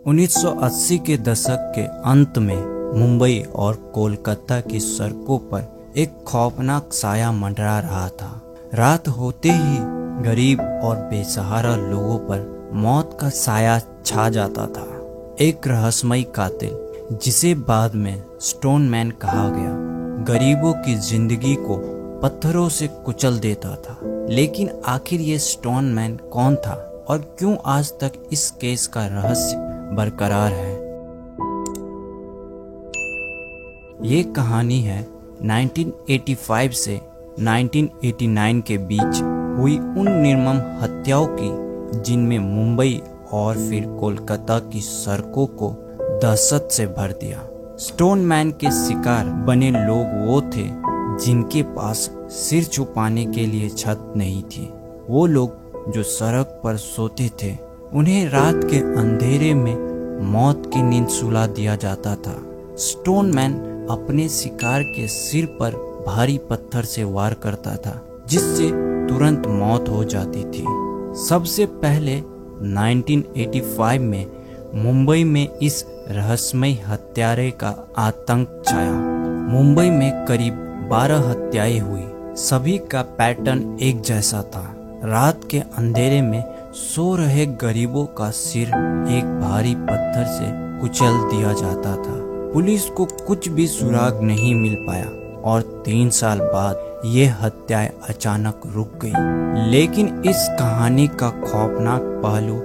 1980 के दशक के अंत में मुंबई और कोलकाता की सड़कों पर एक खौफनाक साया मंडरा रहा था। रात होते ही गरीब और बेसहारा लोगों पर मौत का साया छा जाता था। एक रहस्यमयी कातिल, जिसे बाद में स्टोन मैन कहा गया, गरीबों की जिंदगी को पत्थरों से कुचल देता था। लेकिन आखिर ये स्टोन मैन कौन था और क्यों आज तक इस केस का रहस्य बरकरार है? ये कहानी है 1985 से 1989 के बीच हुई उन निर्मम हत्याओं की, जिनमें मुंबई और फिर कोलकाता की सड़कों को दहशत से भर दिया। स्टोन मैन के शिकार बने लोग वो थे जिनके पास सिर छुपाने के लिए छत नहीं थी। वो लोग जो सड़क पर सोते थे, उन्हें रात के अंधेरे में मौत की नींद सुला दिया जाता था। स्टोन मैन अपने शिकार के सिर पर भारी पत्थर से वार करता था, जिससे तुरंत मौत हो जाती थी। सबसे पहले 1985 में मुंबई में इस रहस्यमयी हत्यारे का आतंक छाया। मुंबई में करीब 12 हत्याएं हुई। सभी का पैटर्न एक जैसा था। रात के अंधेरे में सो रहे गरीबों का सिर एक भारी पत्थर से कुचल दिया जाता था। पुलिस को कुछ भी सुराग नहीं मिल पाया और 3 साल बाद ये हत्याएं अचानक रुक गई। लेकिन इस कहानी का खौफनाक पहलू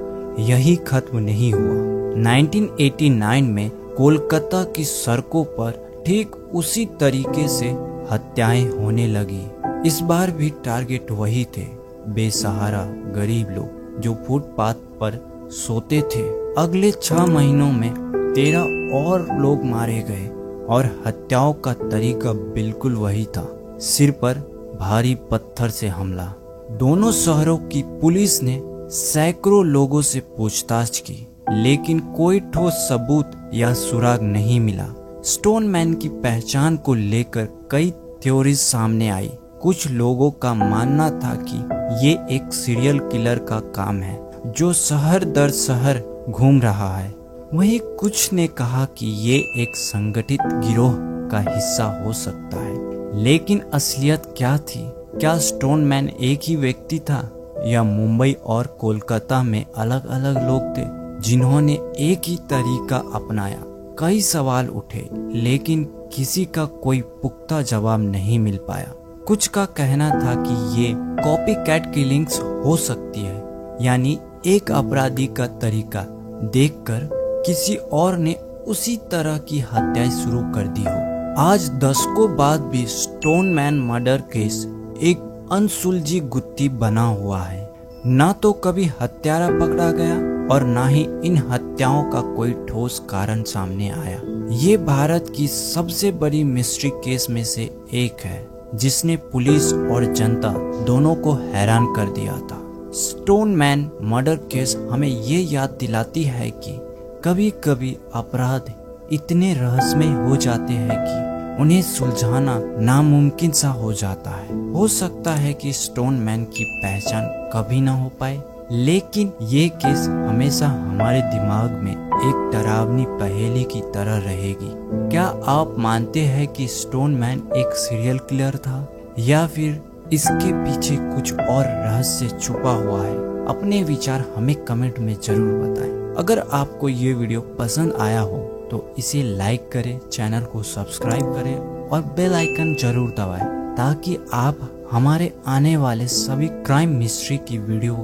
यही खत्म नहीं हुआ। 1989 में कोलकाता की सड़कों पर ठीक उसी तरीके से हत्याएं होने लगी। इस बार भी टारगेट वही थे, बेसहारा गरीब लोग जो फुटपाथ पर सोते थे। अगले 6 महीनों में 13 और लोग मारे गए और हत्याओं का तरीका बिल्कुल वही था, सिर पर भारी पत्थर से हमला। दोनों शहरों की पुलिस ने सैकड़ों लोगों से पूछताछ की, लेकिन कोई ठोस सबूत या सुराग नहीं मिला। स्टोन मैन की पहचान को लेकर कई थ्योरीज सामने आई। कुछ लोगों का मानना था कि ये एक सीरियल किलर का काम है, जो शहर दर शहर घूम रहा है। वहीं कुछ ने कहा कि ये एक संगठित गिरोह का हिस्सा हो सकता है। लेकिन असलियत क्या थी? क्या स्टोन मैन एक ही व्यक्ति था या मुंबई और कोलकाता में अलग अलग लोग थे जिन्होंने एक ही तरीका अपनाया? कई सवाल उठे, लेकिन किसी का कोई पुख्ता जवाब नहीं मिल पाया। कुछ का कहना था कि ये कॉपी कैट किलिंग्स हो सकती है, यानी एक अपराधी का तरीका देखकर किसी और ने उसी तरह की हत्याएं शुरू कर दी हो। आज दशकों बाद भी स्टोन मैन मर्डर केस एक अनसुलझी गुत्थी बना हुआ है। ना तो कभी हत्यारा पकड़ा गया और ना ही इन हत्याओं का कोई ठोस कारण सामने आया। ये भारत की सबसे बड़ी मिस्ट्री केस में से एक है, जिसने पुलिस और जनता दोनों को हैरान कर दिया था। स्टोन मैन मर्डर केस हमें ये याद दिलाती है कि कभी कभी अपराध इतने रहस्यमय हो जाते हैं कि उन्हें सुलझाना नामुमकिन सा हो जाता है। हो सकता है कि स्टोन मैन की पहचान कभी ना हो पाए, लेकिन ये केस हमेशा हमारे दिमाग में एक डरावनी पहेली की तरह रहेगी। क्या आप मानते हैं कि स्टोन मैन एक सीरियल किलर था, या फिर इसके पीछे कुछ और रहस्य छुपा हुआ है? अपने विचार हमें कमेंट में जरूर बताएं। अगर आपको ये वीडियो पसंद आया हो तो इसे लाइक करें, चैनल को सब्सक्राइब करें और बेल आइकन जरूर दबाएं, ताकि आप हमारे आने वाले सभी क्राइम मिस्ट्री की वीडियो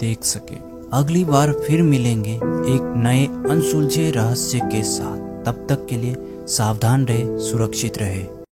देख सके। अगली बार फिर मिलेंगे एक नए अनसुलझे रहस्य के साथ। तब तक के लिए सावधान रहे, सुरक्षित रहे।